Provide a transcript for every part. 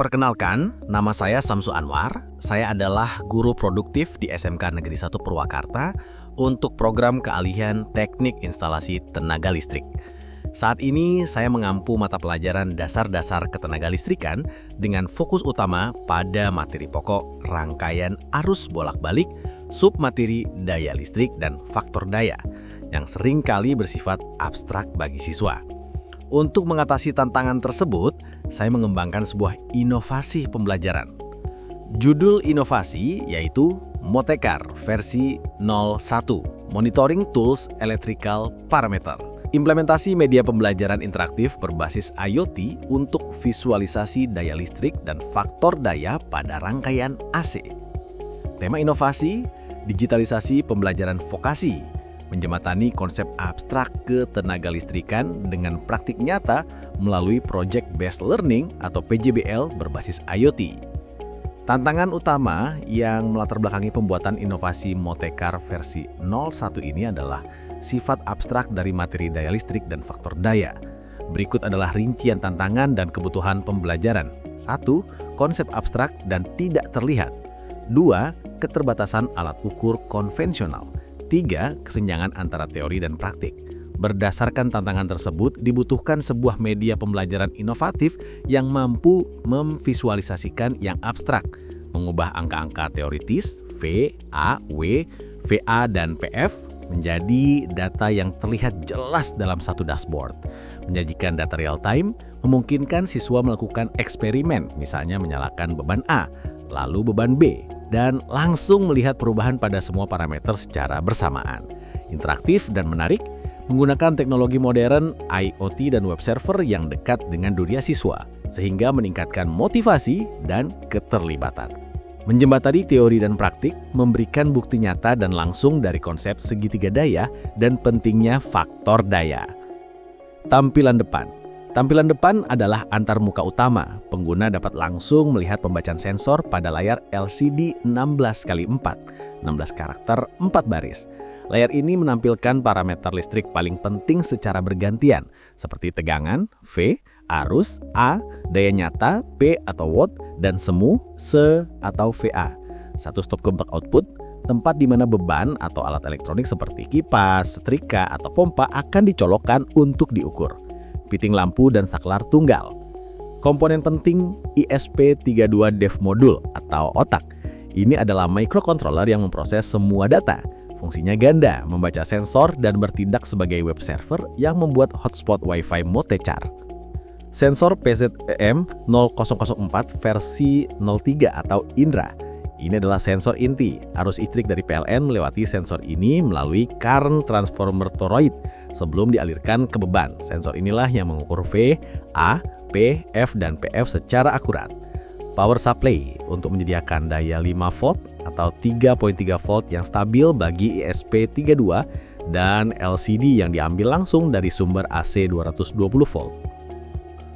Perkenalkan, nama saya Samsu Anwar. Saya adalah guru produktif di SMK Negeri 1 Purwakarta untuk program keahlian Teknik Instalasi Tenaga Listrik. Saat ini saya mengampu mata pelajaran dasar-dasar ketenagalistrikan dengan fokus utama pada materi pokok rangkaian arus bolak-balik, submateri daya listrik, dan faktor daya yang seringkali bersifat abstrak bagi siswa. Untuk mengatasi tantangan tersebut, saya mengembangkan sebuah inovasi pembelajaran. Judul inovasi yaitu Motekar versi 01, Monitoring Tools Electrical Parameter. Implementasi media pembelajaran interaktif berbasis IoT untuk visualisasi daya listrik dan faktor daya pada rangkaian AC. Tema inovasi, digitalisasi pembelajaran vokasi, menjembatani konsep abstrak ketenagalistrikan dengan praktik nyata melalui Project Based Learning atau PJBL berbasis IoT. Tantangan utama yang melatar belakangi pembuatan inovasi Motekar versi 01 ini adalah sifat abstrak dari materi daya listrik dan faktor daya. Berikut adalah rincian tantangan dan kebutuhan pembelajaran. 1. Konsep abstrak dan tidak terlihat. 2. Keterbatasan alat ukur konvensional. 3. Kesenjangan antara teori dan praktik. Berdasarkan tantangan tersebut, dibutuhkan sebuah media pembelajaran inovatif yang mampu memvisualisasikan yang abstrak, mengubah angka-angka teoritis V, A, W, VA, dan PF menjadi data yang terlihat jelas dalam satu dashboard. Menyajikan data real time, memungkinkan siswa melakukan eksperimen, misalnya menyalakan beban A, lalu beban B, dan langsung melihat perubahan pada semua parameter secara bersamaan. Interaktif dan menarik, menggunakan teknologi modern, IoT, dan web server yang dekat dengan dunia siswa, sehingga meningkatkan motivasi dan keterlibatan. Menjembatani teori dan praktik, memberikan bukti nyata dan langsung dari konsep segitiga daya dan pentingnya faktor daya. Tampilan depan. Tampilan depan adalah antarmuka utama. Pengguna dapat langsung melihat pembacaan sensor pada layar LCD 16x4, 16 karakter 4 baris. Layar ini menampilkan parameter listrik paling penting secara bergantian, seperti tegangan, V, arus, A, daya nyata, P atau watt, dan semu, Se atau VA. Satu stop kontak output, tempat di mana beban atau alat elektronik seperti kipas, setrika, atau pompa akan dicolokkan untuk diukur. Fitting lampu dan saklar tunggal. Komponen penting ISP32 Dev Module atau otak. Ini adalah microcontroller yang memproses semua data. Fungsinya ganda, membaca sensor dan bertindak sebagai web server yang membuat hotspot Wi-Fi Motekar. Sensor PZM 0004 versi 03 atau Indra. Ini adalah sensor inti. Arus listrik dari PLN melewati sensor ini melalui current transformer toroid sebelum dialirkan ke beban. Sensor inilah yang mengukur V, A, P, F, dan PF secara akurat. Power supply untuk menyediakan daya 5 volt atau 3.3 volt yang stabil bagi ISP32 dan LCD yang diambil langsung dari sumber AC 220 volt.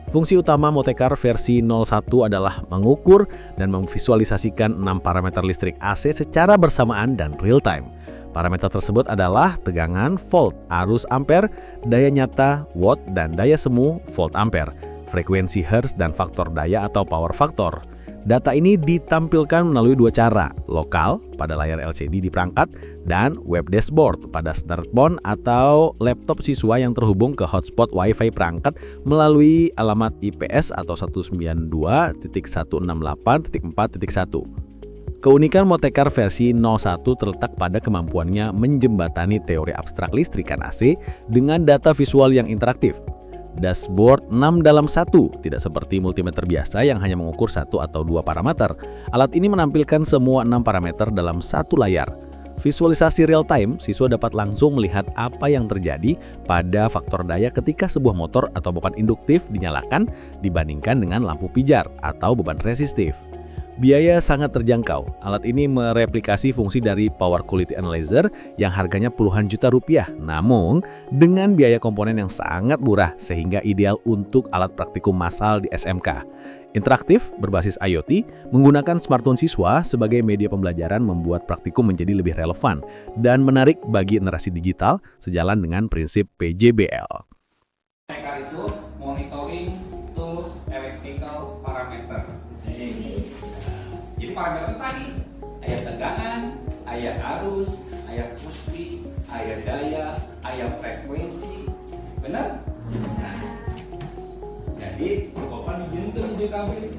Fungsi utama Motekar versi 01 adalah mengukur dan memvisualisasikan 6 parameter listrik AC secara bersamaan dan real time. Parameter tersebut adalah tegangan volt, arus ampere, daya nyata watt, dan daya semu volt ampere, frekuensi hertz, dan faktor daya atau power factor. Data ini ditampilkan melalui dua cara, lokal pada layar LCD di perangkat dan web dashboard pada smartphone atau laptop siswa yang terhubung ke hotspot Wi-Fi perangkat melalui alamat IPS atau 192.168.4.1. Keunikan Motekar versi 01 terletak pada kemampuannya menjembatani teori abstrak listrikan AC dengan data visual yang interaktif. Dashboard 6 dalam 1, tidak seperti multimeter biasa yang hanya mengukur 1 atau 2 parameter. Alat ini menampilkan semua 6 parameter dalam satu layar. Visualisasi real time, siswa dapat langsung melihat apa yang terjadi pada faktor daya ketika sebuah motor atau beban induktif dinyalakan dibandingkan dengan lampu pijar atau beban resistif. Biaya sangat terjangkau. Alat ini mereplikasi fungsi dari Power Quality Analyzer yang harganya puluhan juta rupiah, namun dengan biaya komponen yang sangat murah sehingga ideal untuk alat praktikum massal di SMK. Interaktif, berbasis IoT, menggunakan smartphone siswa sebagai media pembelajaran membuat praktikum menjadi lebih relevan dan menarik bagi generasi digital sejalan dengan prinsip PJBL. Itu monitoring tools electrical parameter. aya arus, aya kuspi, aya daya, aya frekuensi, benar? Nah, jadi Bapak dijuntur di kabel.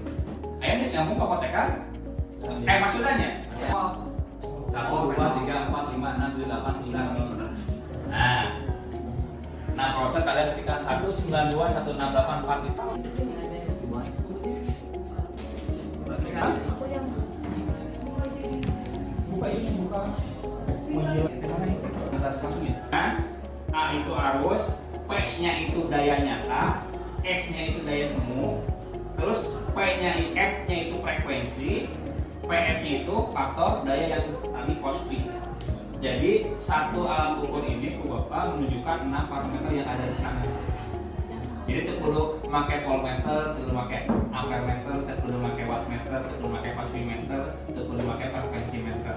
Aya geus nyambung ka kotekan? Maksudannya? 1, 2, 3, 4, 5, 6, 7, 8, 9. Nah, proses kalian ketika 192, 1684 itu. Buka ini, buka. Nah, A itu arus, P-nya itu daya nyata, S-nya itu daya semu, terus F-nya itu frekuensi, PF-nya itu faktor daya yang tadi Cosby. Jadi satu alat ukur ini Bapak menunjukkan 6 parameter yang ada di sana. Jadi itu perlu pakai voltmeter, perlu pakai ampermeter, perlu pakai wattmeter, perlu pakai Cosby meter, perlu pakai frekuensi meter.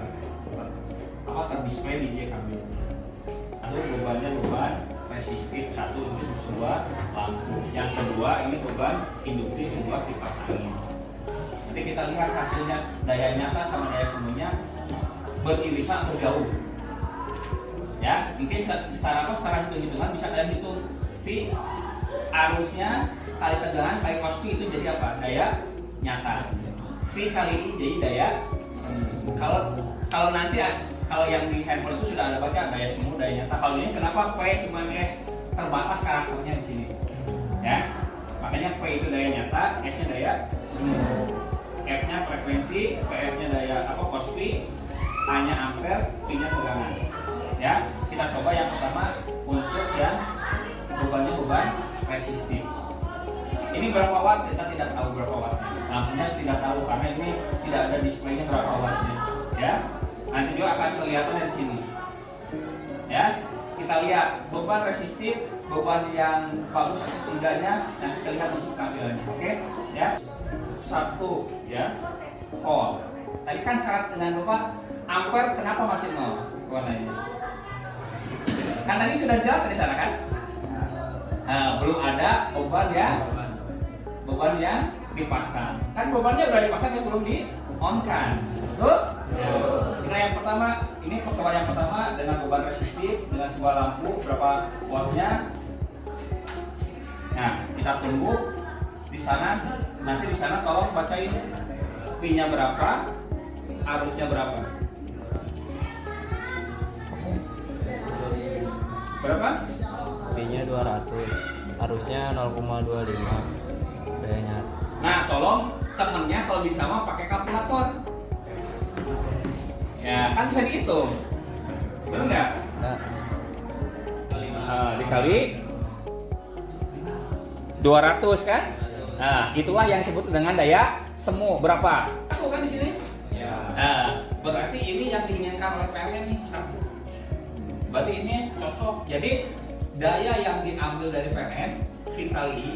Apa terdisplay di dia kami. Lalu bebannya beban resistif, satu ini sebuah lampu. Yang kedua ini beban induktif, sebuah kipas angin. Nanti kita lihat hasilnya daya nyata sama daya semuanya beririsan atau jauh. Ya, mungkin secara hitung-hitungan bisa kalian hitung V arusnya kali tegangan kali Cosby itu jadi apa? Daya nyata. V kali I jadi daya semu. Kalau nanti kalau yang di handphone itu sudah ada baca daya semu, daya nyata. Kalau ini kenapa P cuma S terbatas karakternya di sini? Ya, makanya P itu daya nyata, S-nya daya semu. F-nya frekuensi, PF-nya daya Cosby, A-nya ampere, P-nya tegangan. Ya, kita coba yang pertama untuk yang bebannya beban resistif. Ini berapa watt? Kita tidak tahu berapa wattnya. Lampunya tidak tahu karena ini tidak ada displaynya berapa wattnya. Ya, nanti juga akan kelihatan di sini. Ya, kita lihat beban resistif, beban yang bagus atau tidaknya. Nah, kita lihat masuk tampilannya. Oke, ya. 1 ya, volt. Tadi kan syarat dengan Bapak ampere, kenapa masih 0 warnanya? Kan tadi sudah jelas di sana kan? Nah, belum ada beban yang dipasang. Kan bebannya udah dipasang yang belum di on kan? Betul? Nah, yang pertama ini percobaan yang pertama dengan beban resistif dengan sebuah lampu berapa wattnya? Nah, kita tunggu di sana. Nanti di sana tolong bacain P-nya berapa, arusnya berapa. Berapa? P-nya 200, arusnya 0,25 dayanya. Nah, tolong temennya kalau bisa mah pakai kalkulator. Ya, kan bisa dihitung. Benar nggak? Dikali 200 kan? Nah, itulah yang disebut dengan daya semu. Berapa? Satu kan di sini? Ya. Nah, berarti ini yang diinginkan oleh PLN nih, satu. Berarti ini cocok. Jadi daya yang diambil dari PLN V kali I,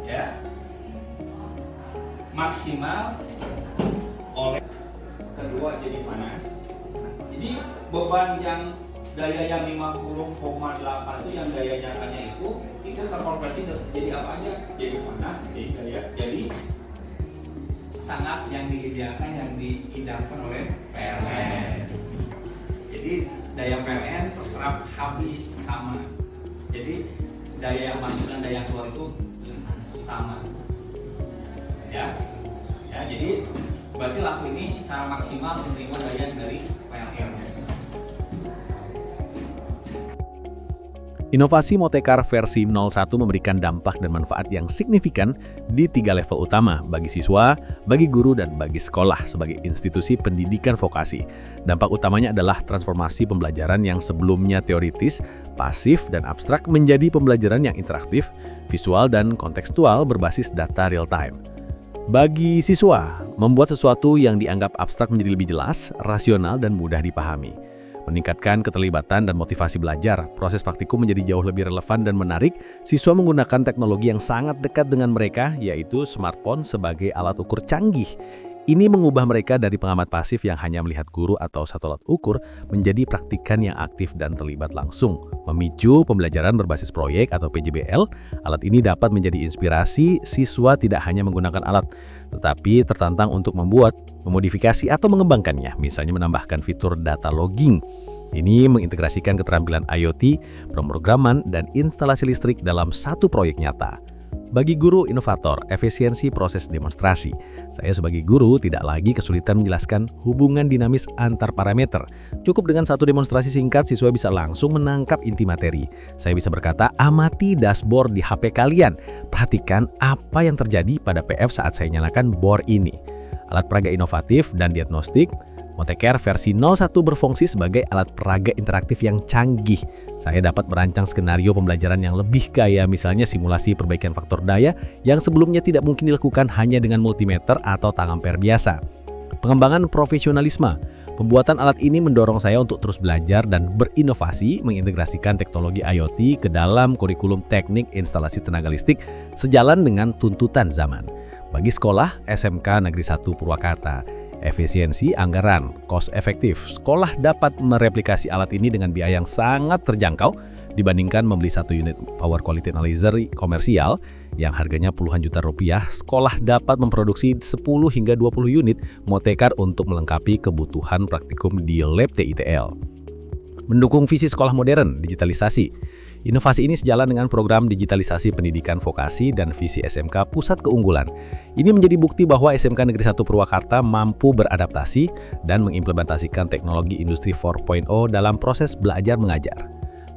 ya, maksimal oleh kedua jadi panas. Jadi beban yang daya yang 50,8 itu yang daya nyatanya itu terkonversi jadi apa aja? Jadi panas, jadi daya, jadi sangat yang diidamkan, yang diidamkan oleh PLN. Jadi daya PLN terserap habis sama. Jadi daya yang masuk dan daya yang keluar itu sama. Ya, jadi berarti lampu ini secara maksimal menerima daya dari PLN. Inovasi Motekar versi 01 memberikan dampak dan manfaat yang signifikan di 3 level utama bagi siswa, bagi guru, dan bagi sekolah sebagai institusi pendidikan vokasi. Dampak utamanya adalah transformasi pembelajaran yang sebelumnya teoritis, pasif, dan abstrak menjadi pembelajaran yang interaktif, visual, dan kontekstual berbasis data real-time. Bagi siswa, membuat sesuatu yang dianggap abstrak menjadi lebih jelas, rasional, dan mudah dipahami. Meningkatkan keterlibatan dan motivasi belajar, proses praktikum menjadi jauh lebih relevan dan menarik. Siswa menggunakan teknologi yang sangat dekat dengan mereka, yaitu smartphone sebagai alat ukur canggih. Ini mengubah mereka dari pengamat pasif yang hanya melihat guru atau satu alat ukur menjadi praktikan yang aktif dan terlibat langsung. Memicu pembelajaran berbasis proyek atau PJBL, alat ini dapat menjadi inspirasi siswa tidak hanya menggunakan alat, tetapi tertantang untuk membuat, memodifikasi atau mengembangkannya, misalnya menambahkan fitur data logging. Ini mengintegrasikan keterampilan IoT, pemrograman, dan instalasi listrik dalam satu proyek nyata. Bagi guru inovator, efisiensi proses demonstrasi. Saya sebagai guru tidak lagi kesulitan menjelaskan hubungan dinamis antar parameter. Cukup dengan satu demonstrasi singkat, siswa bisa langsung menangkap inti materi. Saya bisa berkata, amati dashboard di HP kalian. Perhatikan apa yang terjadi pada PF saat saya nyalakan board ini. Alat peraga inovatif dan diagnostik, Montecare versi 01 berfungsi sebagai alat peraga interaktif yang canggih. Saya dapat merancang skenario pembelajaran yang lebih kaya, misalnya simulasi perbaikan faktor daya yang sebelumnya tidak mungkin dilakukan hanya dengan multimeter atau tang ampere biasa. Pengembangan profesionalisme. Pembuatan alat ini mendorong saya untuk terus belajar dan berinovasi, mengintegrasikan teknologi IoT ke dalam kurikulum teknik instalasi tenaga listrik sejalan dengan tuntutan zaman. Bagi sekolah SMK Negeri 1 Purwakarta, efisiensi anggaran, cost efektif. Sekolah dapat mereplikasi alat ini dengan biaya yang sangat terjangkau dibandingkan membeli satu unit power quality analyzer komersial yang harganya puluhan juta rupiah. Sekolah dapat memproduksi 10 hingga 20 unit Montecare untuk melengkapi kebutuhan praktikum di lab TITL. Mendukung visi sekolah modern, digitalisasi. Inovasi ini sejalan dengan program digitalisasi pendidikan vokasi dan visi SMK Pusat Keunggulan. Ini menjadi bukti bahwa SMK Negeri 1 Purwakarta mampu beradaptasi dan mengimplementasikan teknologi industri 4.0 dalam proses belajar mengajar.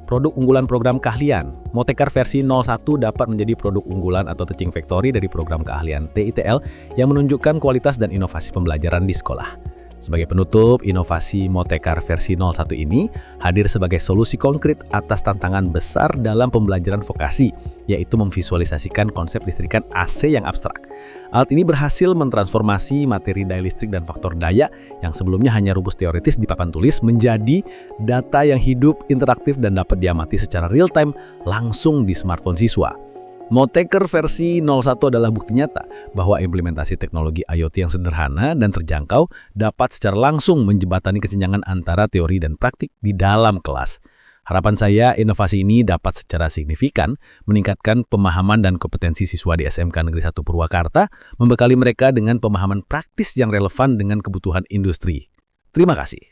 Produk unggulan program keahlian. Montecare versi 01 dapat menjadi produk unggulan atau teaching factory dari program keahlian TITL yang menunjukkan kualitas dan inovasi pembelajaran di sekolah. Sebagai penutup, inovasi Montecare versi 01 ini hadir sebagai solusi konkret atas tantangan besar dalam pembelajaran vokasi, yaitu memvisualisasikan konsep listrikan AC yang abstrak. Alat ini berhasil mentransformasi materi daya listrik dan faktor daya yang sebelumnya hanya rumus teoritis di papan tulis menjadi data yang hidup, interaktif, dan dapat diamati secara real-time langsung di smartphone siswa. Montecare versi 01 adalah bukti nyata bahwa implementasi teknologi IoT yang sederhana dan terjangkau dapat secara langsung menjembatani kesenjangan antara teori dan praktik di dalam kelas. Harapan saya, inovasi ini dapat secara signifikan meningkatkan pemahaman dan kompetensi siswa di SMK Negeri 1 Purwakarta, membekali mereka dengan pemahaman praktis yang relevan dengan kebutuhan industri. Terima kasih.